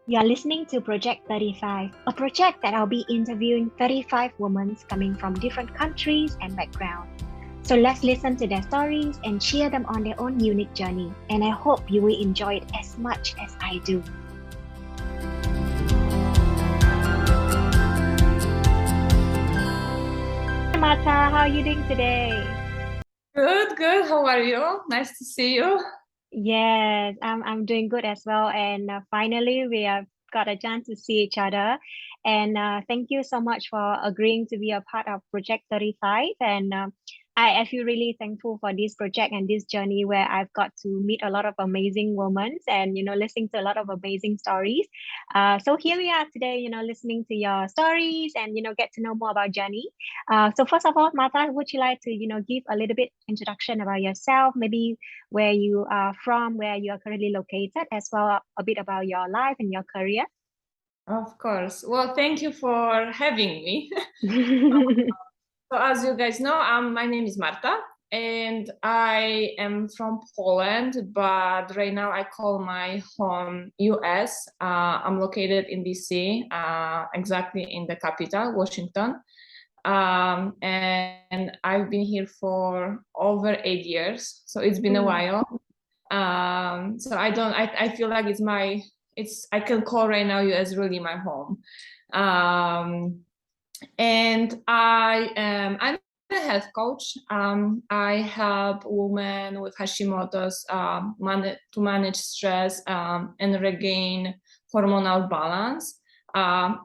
You're listening to Project 35, a project that I'll be interviewing 35 women coming from different countries and backgrounds. So let's listen to their stories and cheer them on their own unique journey. And I hope you will enjoy it as much as I do. Hi Marta, how are you doing today? Good, good. How are you? Nice to see you. Yes, I'm doing good as well. And finally, we have got a chance to see each other. And thank you so much for agreeing to be a part of Project 35. And I feel really thankful for this project and this journey where I've got to meet a lot of amazing women and, listening to a lot of amazing stories. So here we are today, listening to your stories and, get to know more about Journey. So first of all, Martha, would you like to, give a little bit introduction about yourself, maybe where you are from, where you are currently located, as well a bit about your life and your career? Of course. Well, thank you for having me. So as you guys know, my name is Marta and I am from Poland, but right now I call my home US. I'm located in DC, exactly in the capital, Washington. And I've been here for over 8 years, so it's been a Mm, while. So I feel like I can call right now US really my home. Um, and I'm a health coach. I help women with Hashimoto's to manage stress and regain hormonal balance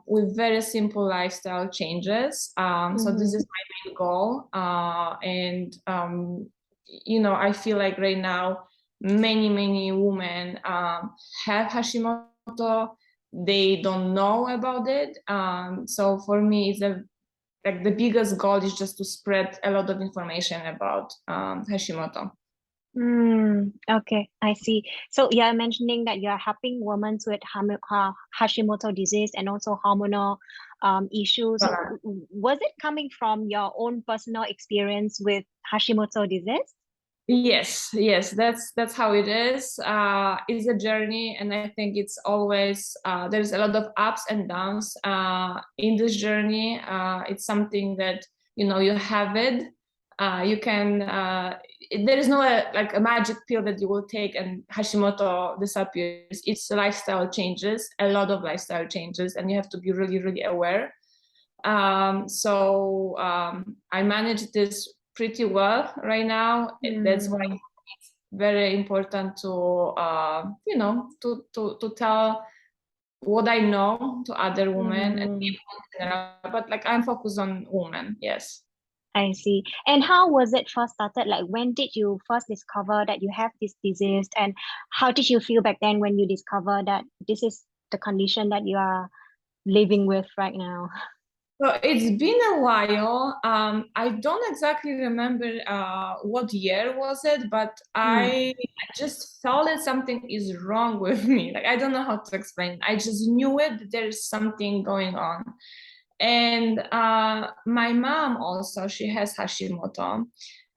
with very simple lifestyle changes. So this mhm, is my main goal. I feel like right now many women have Hashimoto. They don't know about it. So for me, the biggest goal is just to spread a lot of information about Hashimoto. okay, I see. So you're mentioning that you're helping women with Hashimoto disease and also hormonal issues. So was it coming from your own personal experience with Hashimoto disease? Yes, that's how it is. It's a journey, and I think it's always there's a lot of ups and downs in this journey. It's something that you have it. You can. There is no like a magic pill that you will take and Hashimoto disappears. It's lifestyle changes, a lot of lifestyle changes, and you have to be really aware. I manage this pretty well right now. That's why Mm, it's very important to to tell what I know to other women and mm. people in general. But like I'm focused on women, yes. I see. And how was it first started? Like, when did you first discover that you have this disease? And how did you feel back then when you discovered that this is the condition that you are living with right now? So it's been a while. I don't exactly remember what year was it, but Mm, I just felt that something is wrong with me. Like I don't know how to explain. I just knew it. That there's something going on. And my mom also, she has Hashimoto.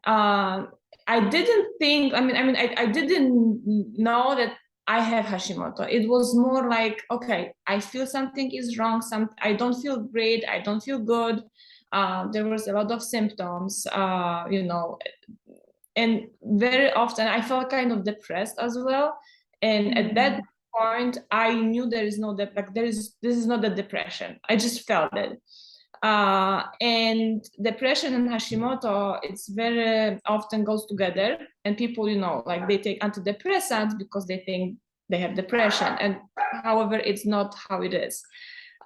Uh, I didn't think. I didn't know that I have Hashimoto. It was more like, okay, I feel something is wrong. I don't feel great. I don't feel good. There was a lot of symptoms, and very often I felt kind of depressed as well. And at that mm, point, I knew there is no like this is not a depression. I just felt it. And depression and Hashimoto, it's very often goes together. And people, like they take antidepressants because they think they have depression. And however, it's not how it is.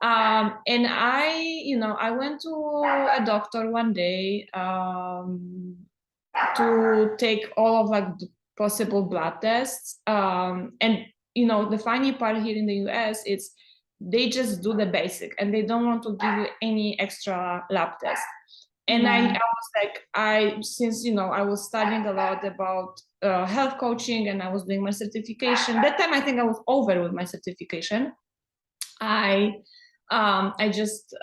And I went to a doctor one day to take all of like the possible blood tests. And the funny part here in the US is they just do the basic and they don't want to give you any extra lab tests. And I mm, was like, since I was studying a lot about health coaching and I was doing my certification. That time I think I was over with my certification. I I just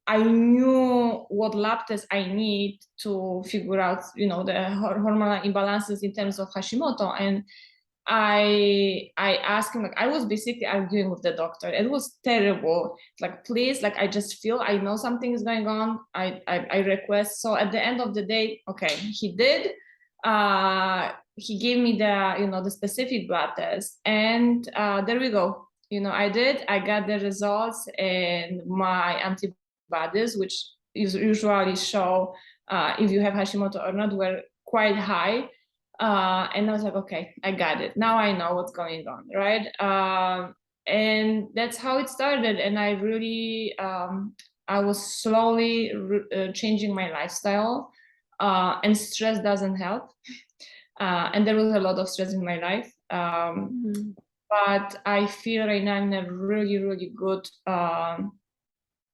I knew what lab tests I need to figure out, the hormonal imbalances in terms of Hashimoto. And I asked him, like, I was basically arguing with the doctor. It was terrible. Like, please, like, I just feel I know something is going on. I request. So at the end of the day, okay, he did. He gave me the specific blood test, and there we go. I got the results, and my antibodies, which usually show if you have Hashimoto or not, were quite high. And I was like, okay, I got it. Now I know what's going on, right? And that's how it started. And I was slowly changing my lifestyle. And stress doesn't help. And there was a lot of stress in my life. But I feel right now I'm in a really, really good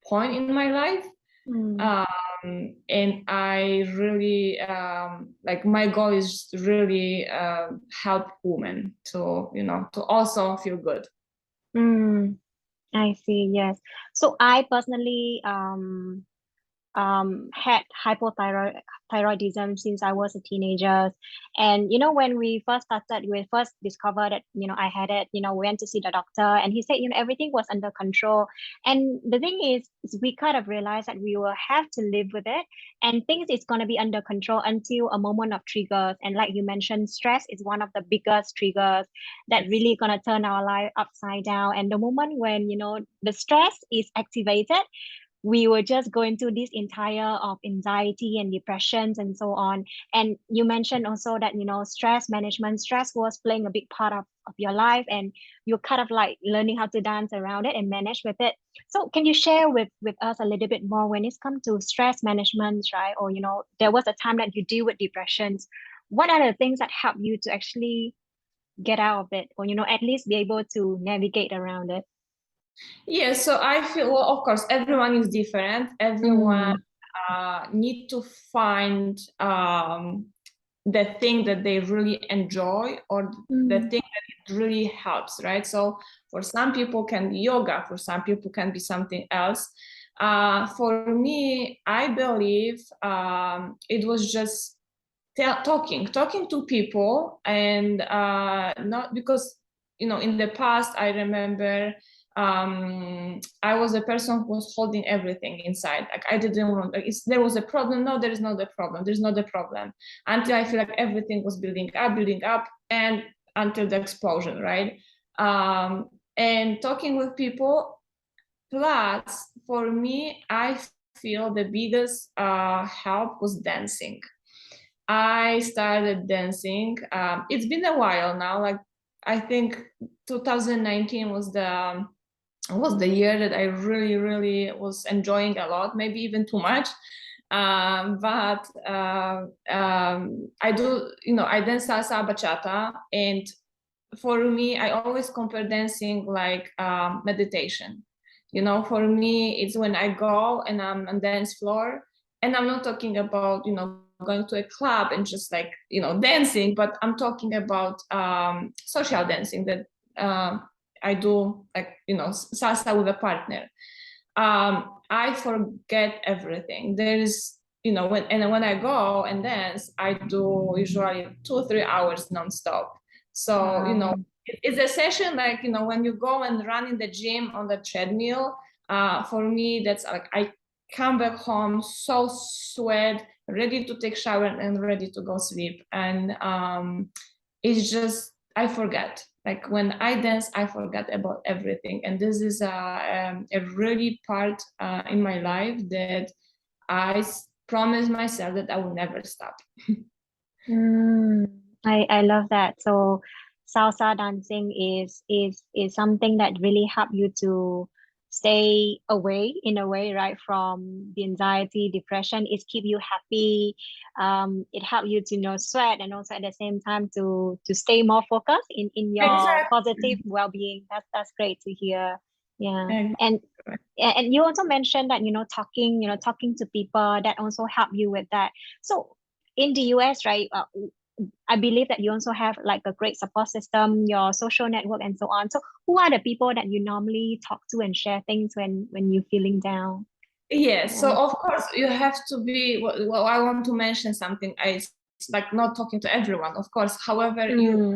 point in my life. And I really like, my goal is really help women to also feel good. I see. Yes. So I personally had hypothyroidism since I was a teenager. And when we first discovered that I had it, we went to see the doctor, and he said everything was under control. And the thing is we kind of realized that we will have to live with it, and things is going to be under control until a moment of triggers. And like you mentioned, stress is one of the biggest triggers that really going to turn our life upside down. And the moment when the stress is activated, we were just going through this entire of anxiety and depressions and so on. And you mentioned also that stress management, stress was playing a big part of your life, and you're kind of like learning how to dance around it and manage with it. So can you share with us a little bit more when it's come to stress management, right? Or there was a time that you deal with depressions. What are the things that help you to actually get out of it, or at least be able to navigate around it? Yeah, so I feel, well, of course, everyone is different. Everyone need to find the thing that they really enjoy, or the thing that it really helps, right? So for some people can be yoga, for some people can be something else. For me, I believe it was just talking to people, and not because in the past I remember I was a person who was holding everything inside. Like, I didn't want, like, there was a problem. No, there is not a problem. There's not a problem, until I feel like everything was building up, and until the explosion, right? And talking with people. Plus, for me, I feel the biggest help was dancing. I started dancing. It's been a while now. Like, I think 2019 was the year that I really, really was enjoying a lot, maybe even too much. But I dance salsa, bachata, and for me, I always compare dancing like meditation. For me, it's when I go and I'm on dance floor, and I'm not talking about going to a club and just like dancing, but I'm talking about social dancing that I do, like salsa with a partner. I forget everything. There's when I go and dance, I do usually 2-3 hours nonstop. So it's a session like when you go and run in the gym on the treadmill. For me, that's like I come back home so sweat, ready to take shower and ready to go sleep. And it's just, I forget. Like, when I dance, I forget about everything. And this is a really part in my life that I promise myself that I will never stop. I love that. So salsa dancing is something that really help you to stay away in a way, right, from the anxiety, depression. It keep you happy. It help you to sweat, and also at the same time to stay more focused in your Exactly. positive well-being. That's great to hear. Yeah. Exactly. And you also mentioned that talking to people, that also help you with that. So in the US, right, I believe that you also have like a great support system, your social network, and so on. So who are the people that you normally talk to and share things when you're feeling down? Yeah, so Yeah. of course you have to be, well, I want to mention something. It's like not talking to everyone, of course. However, I'm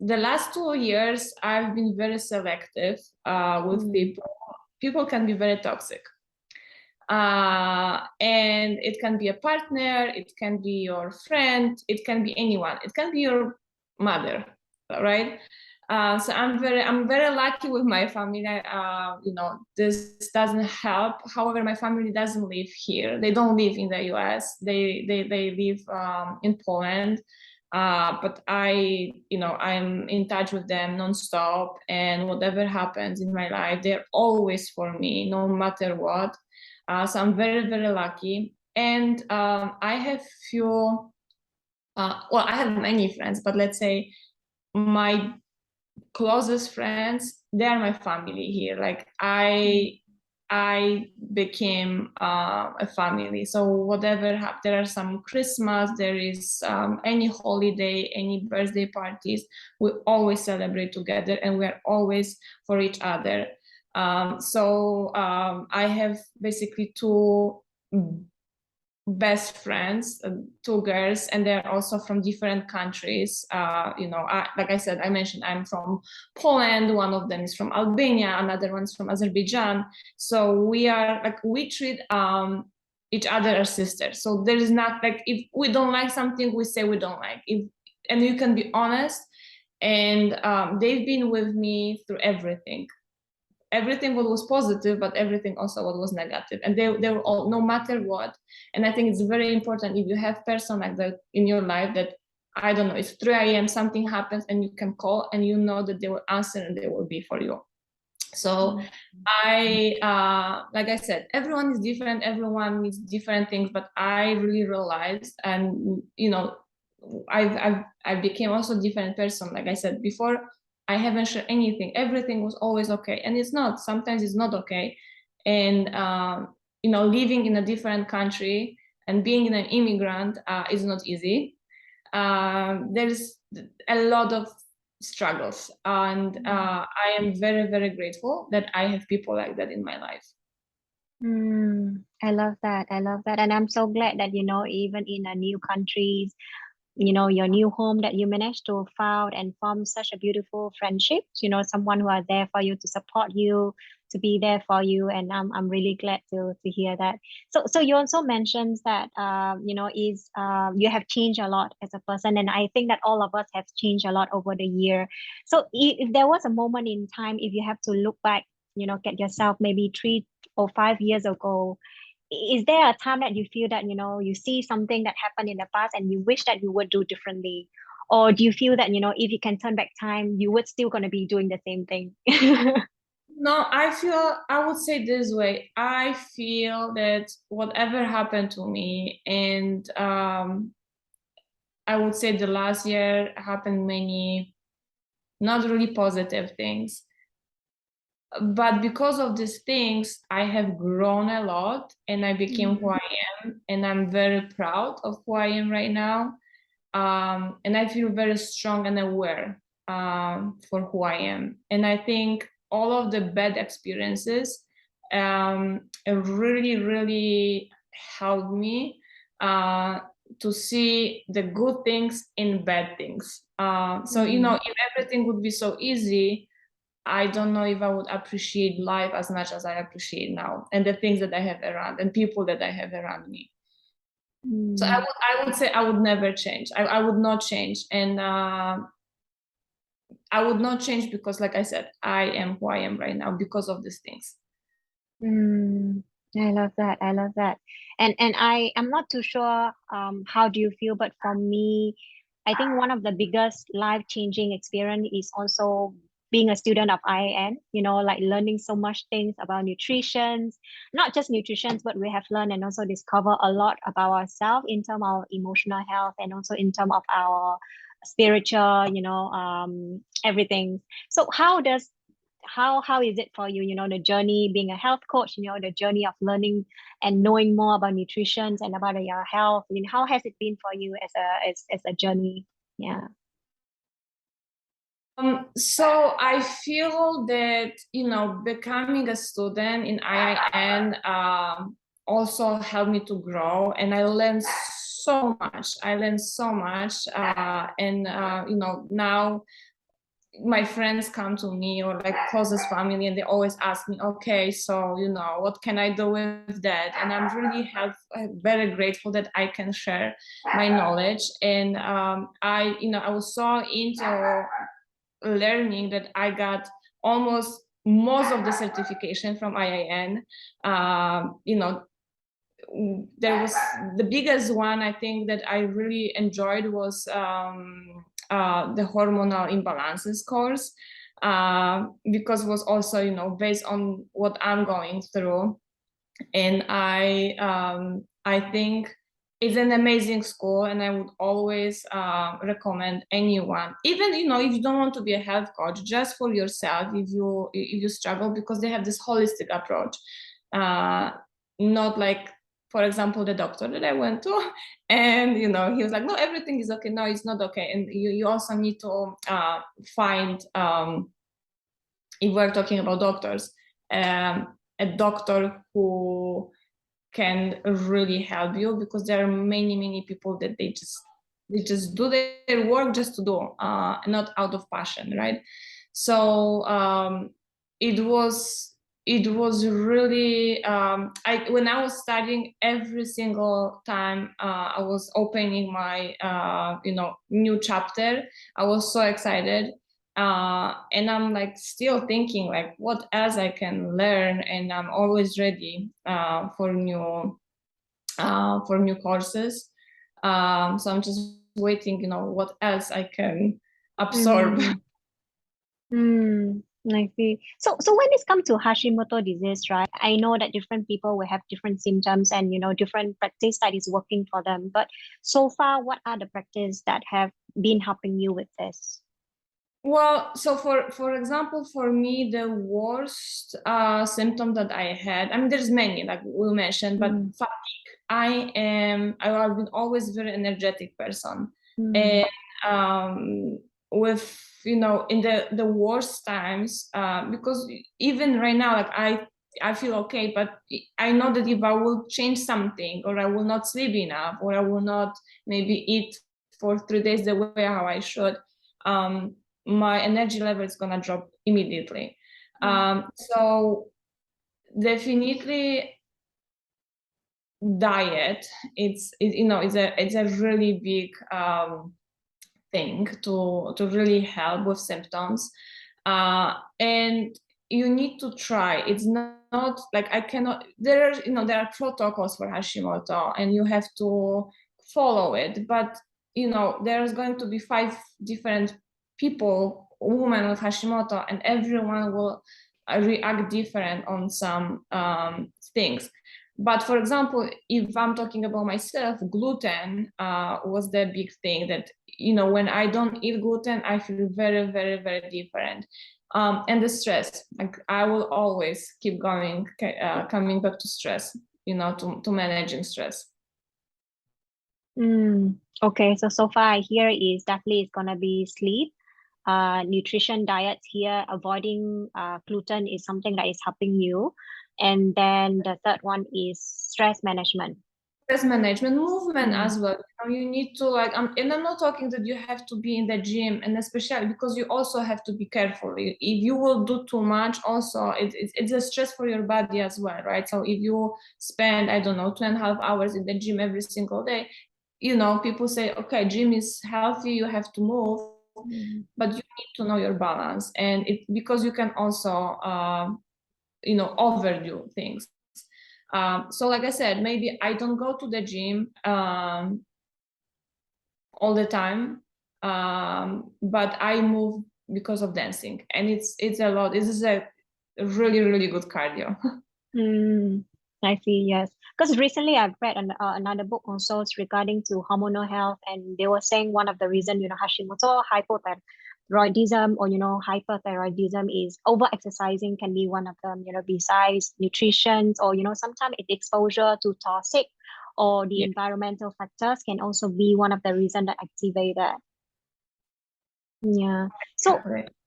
the last 2 years, I've been very selective with people. People can be very toxic. And it can be a partner, it can be your friend, it can be anyone, it can be your mother, right? So I'm very lucky with my family. This doesn't help. However, my family doesn't live here. They don't live in the US. They live in Poland. But I'm in touch with them nonstop, and whatever happens in my life, they're always for me, no matter what. So I'm very, very lucky. And I have I have many friends, but let's say my closest friends, they are my family here. Like I became a family. So whatever happens, there are some Christmas, there is any holiday, any birthday parties, we always celebrate together, and we're always for each other. I have basically two best friends, two girls, and they're also from different countries. Like I said, I mentioned I'm from Poland, one of them is from Albania, another one's from Azerbaijan. So we treat each other as sisters. So there is not like, if we don't like something, we say we don't like. And you can be honest. And they've been with me through everything what was positive, but everything also what was negative, and they were all, no matter what. And I think it's very important, if you have person like that in your life, that I don't know, it's 3 a.m. something happens and you can call and you know that they will answer and they will be for you. So like I said, everyone is different, everyone needs different things, but I really realized, and I became also a different person. Like I said before, I haven't shared anything. Everything was always okay. And it's not. Sometimes it's not okay. And, living in a different country and being an immigrant is not easy. There's a lot of struggles. And I am very, very grateful that I have people like that in my life. I love that. I love that. And I'm so glad that, even in a new countries, your new home, that you managed to found and form such a beautiful friendship, someone who are there for you, to support you, to be there for you. And I'm really glad to hear that. So you also mentioned that, you have changed a lot as a person. And I think that all of us have changed a lot over the year. So if there was a moment in time, if you have to look back, get yourself maybe 3 or 5 years ago, is there a time that you feel that you see something that happened in the past and you wish that you would do differently, or do you feel that if you can turn back time, you would still going to be doing the same thing? No, I would say this way. I feel that whatever happened to me, and I would say the last year happened many not really positive things. But because of these things, I have grown a lot and I became who I am. And I'm very proud of who I am right now. And I feel very strong and aware for who I am. And I think all of the bad experiences really, really helped me to see the good things in bad things. If everything would be so easy, I don't know if I would appreciate life as much as I appreciate now, and the things that I have around and people that I have around me. So I would say I would never change. I would not change. And I would not change because, like I said, I am who I am right now because of these things. I love that. I love that. And I'm not too sure how do you feel, but for me, I think one of the biggest life-changing experience is also being a student of IIN, like learning so much things about nutrition, not just nutrition, but we have learned and also discover a lot about ourselves in terms of emotional health and also in terms of our spiritual, everything. So how is it for you, the journey being a health coach, the journey of learning and knowing more about nutrition and about your health? How has it been for you as a journey? Yeah. So I feel that, becoming a student in IIN also helped me to grow, and I learned so much. I learned so much. Now my friends come to me, or like closest family, and they always ask me, okay, so what can I do with that? And I'm really very grateful that I can share my knowledge. And I was so into learning that I got almost most of the certification from IIN. There was the biggest one I think that I really enjoyed was the hormonal imbalances course, because it was also based on what I'm going through. And I think it's an amazing school, and I would always recommend anyone, even if you don't want to be a health coach, just for yourself, if you struggle, because they have this holistic approach, not like, for example, the doctor that I went to, and he was like, no, everything is okay. No, it's not okay. And you also need to find, if we're talking about doctors, a doctor who can really help you, because there are many people that they just do their work just to do, not out of passion, right? So it was really, when I was studying, every single time I was opening my new chapter, I was so excited. And I'm like still thinking like what else I can learn, and I'm always ready for new courses. So I'm just waiting, what else I can absorb. I see. So when it's come to Hashimoto disease, right? I know that different people will have different symptoms and different practice that is working for them. But so far, what are the practice that have been helping you with this? Well, so for example, for me, the worst symptom that I had, I mean, there's many, like we mentioned, but fatigue. I've been always very energetic person. And with, in the worst times, because even right now, like I feel okay, but I know that if I will change something, or I will not sleep enough, or I will not maybe eat for 3 days the way how I should, my energy level is gonna drop immediately. So definitely diet. It's a really big thing to really help with symptoms, and you need to try. It's not like I cannot. There are protocols for Hashimoto, and you have to follow it. But there's going to be 5 different people, women with Hashimoto, and everyone will react different on some things. But for example, if I'm talking about myself, gluten was the big thing that, when I don't eat gluten, I feel very, very, very different. And the stress, like I will always keep going, coming back to stress, to managing stress. Okay, so far I hear is definitely it's gonna be sleep, nutrition, diets here, avoiding gluten is something that is helping you. And then the third one is stress management. Stress management, movement as well. You need to and I'm not talking that you have to be in the gym, and especially because you also have to be careful. If you will do too much, also it's a stress for your body as well, right? So if you spend, I don't know, 2.5 hours in the gym every single day, people say, okay, gym is healthy, you have to move, but you need to know your balance, and because you can also overdo things. So like I said, maybe I don't go to the gym all the time, but I move because of dancing, and it's a lot. This is a really, really good cardio. I see, yes. Because recently I've read another book also regarding to hormonal health, and they were saying one of the reason, Hashimoto, hypothyroidism, or hyperthyroidism is over exercising can be one of them, besides nutrition, or sometimes it's exposure to toxic or the environmental factors can also be one of the reason that activate that. Yeah. So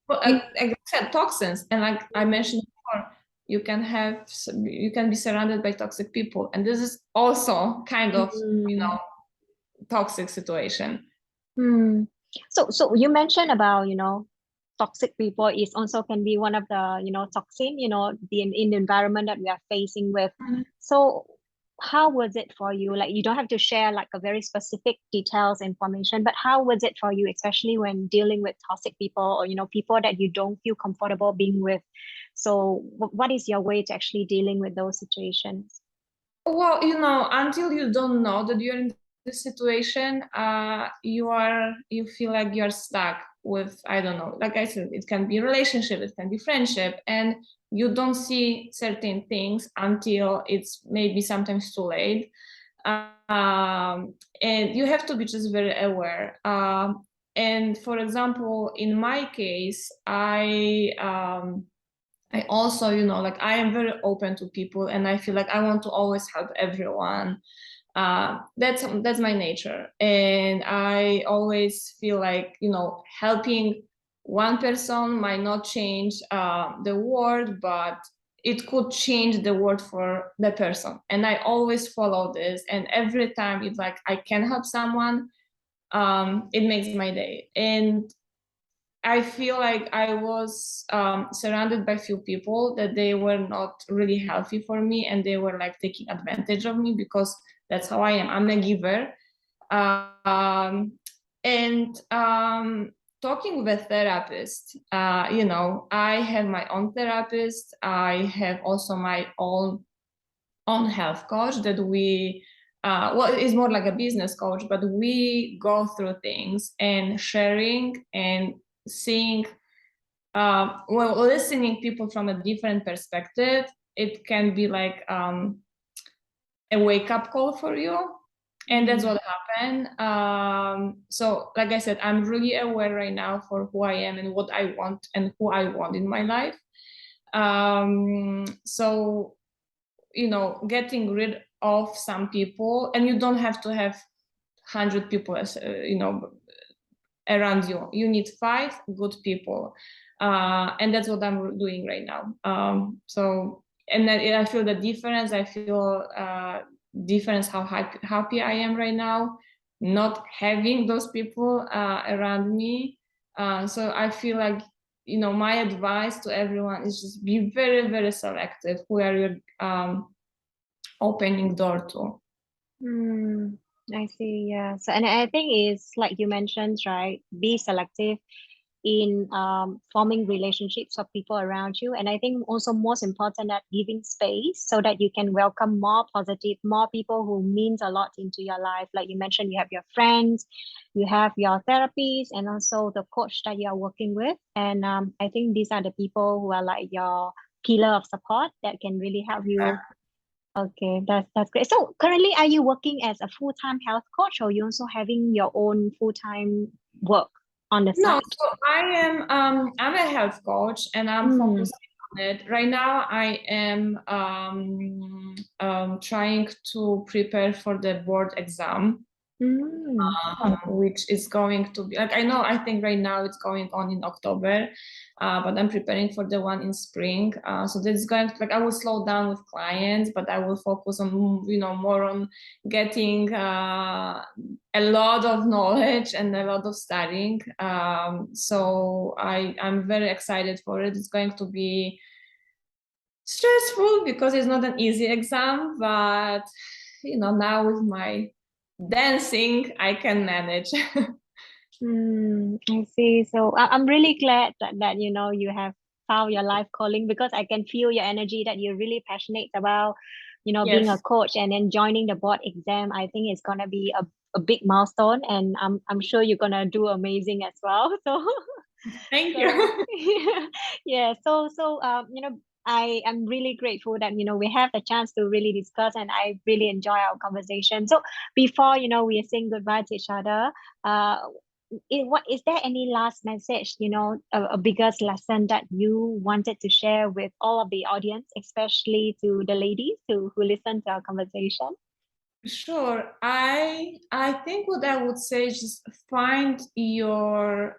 well, like I said, toxins, and like I mentioned before, you can be surrounded by toxic people, and this is also kind of toxic situation. So you mentioned about, toxic people is also can be one of the, toxin, in the environment that we are facing with. Mhm. So how was it for you? Like you don't have to share like a very specific details information, but how was it for you, especially when dealing with toxic people or, people that you don't feel comfortable being with? So what is your way to actually dealing with those situations? Well, until you don't know that you're in this situation, you feel like you're stuck with, I don't know, like I said, it can be relationship, it can be friendship, and you don't see certain things until it's maybe sometimes too late. And you have to be just very aware. And for example, in my case, I also, like I am very open to people, and I feel like I want to always help everyone. That's my nature, and I always feel like, helping one person might not change the world, but it could change the world for the person. And I always follow this, and every time it's like I can help someone, it makes my day. And I feel like I was surrounded by few people that they were not really healthy for me, and they were like taking advantage of me because that's how I am. I'm a giver. Um, and talking with a therapist, I have my own therapist. I have also my own health coach that we well, it's more like a business coach, but we go through things and sharing and seeing, well, listening people from a different perspective. It can be like a wake-up call for you, and that's what happened. So like I said, I'm really aware right now for who I am and what I want and who I want in my life. So getting rid of some people, and you don't have to have 100 people as around you. You need 5 good people, and that's what I'm doing right now. So, and I feel the difference. I feel difference how happy I am right now, not having those people around me. So I feel like, my advice to everyone is just be very, very selective who are you opening door to. Mm, I see. Yeah. So, and I think it's like you mentioned, right? Be selective in forming relationships of people around you. And I think also most important that giving space so that you can welcome more positive, more people who means a lot into your life. Like you mentioned, you have your friends, you have your therapists, and also the coach that you are working with. And I think these are the people who are like your pillar of support that can really help you. Okay, that's great. So currently, are you working as a full-time health coach, or you also having your own full-time work on the No, side? so I'm a health coach, and I'm Mm, focusing on it. Right now I am trying to prepare for the board exam, mm, which is going to be like, I think right now it's going on in October, but I'm preparing for the one in spring. So this is going to, like, I will slow down with clients, but I will focus on, more on getting a lot of knowledge and a lot of studying. So I'm very excited for it. It's going to be stressful because it's not an easy exam, but now with my dancing, I can manage. I see. So I'm really glad that you have found your life calling because I can feel your energy that you're really passionate about, being a Yes, coach and then joining the board exam. I think it's gonna be a big milestone, and I'm sure you're gonna do amazing as well. So thank so you. yeah, I am really grateful that we have the chance to really discuss, and I really enjoy our conversation. So before we are saying goodbye to each other, uh what is there any last message, a biggest lesson that you wanted to share with all of the audience, especially to the ladies who listen to our conversation? Sure. I think what I would say is just find your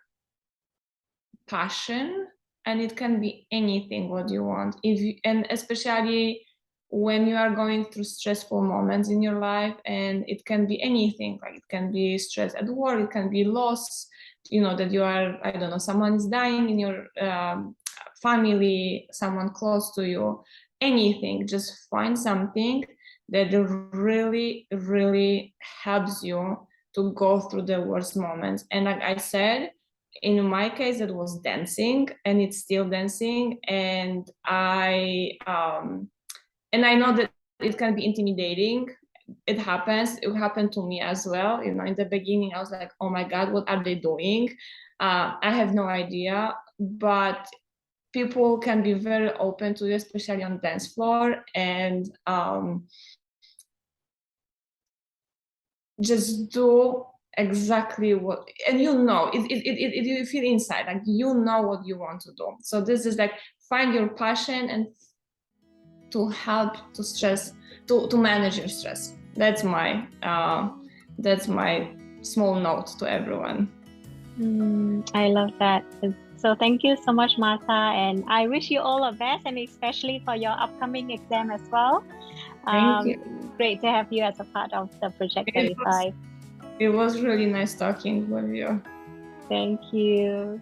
passion, and it can be anything what you want. If you, and especially when you are going through stressful moments in your life, and it can be anything, like it can be stress at work, it can be loss, that you are, I don't know, someone is dying in your family, someone close to you, anything, just find something that really, really helps you to go through the worst moments. And like I said, in my case, it was dancing, and it's still dancing. And I know that it can be intimidating. It happens. It happened to me as well. In the beginning, I was like, "Oh my God, what are they doing?" I have no idea, but people can be very open to it, especially on dance floor, and just do exactly what, and you feel inside, like you know what you want to do. So this is like, find your passion and to help to stress, to manage your stress. That's my small note to everyone. I love that. So thank you so much, Marta, and I wish you all the best, and especially for your upcoming exam as well. Thank you. Great to have you as a part of the Project 35. It was really nice talking with you. Thank you.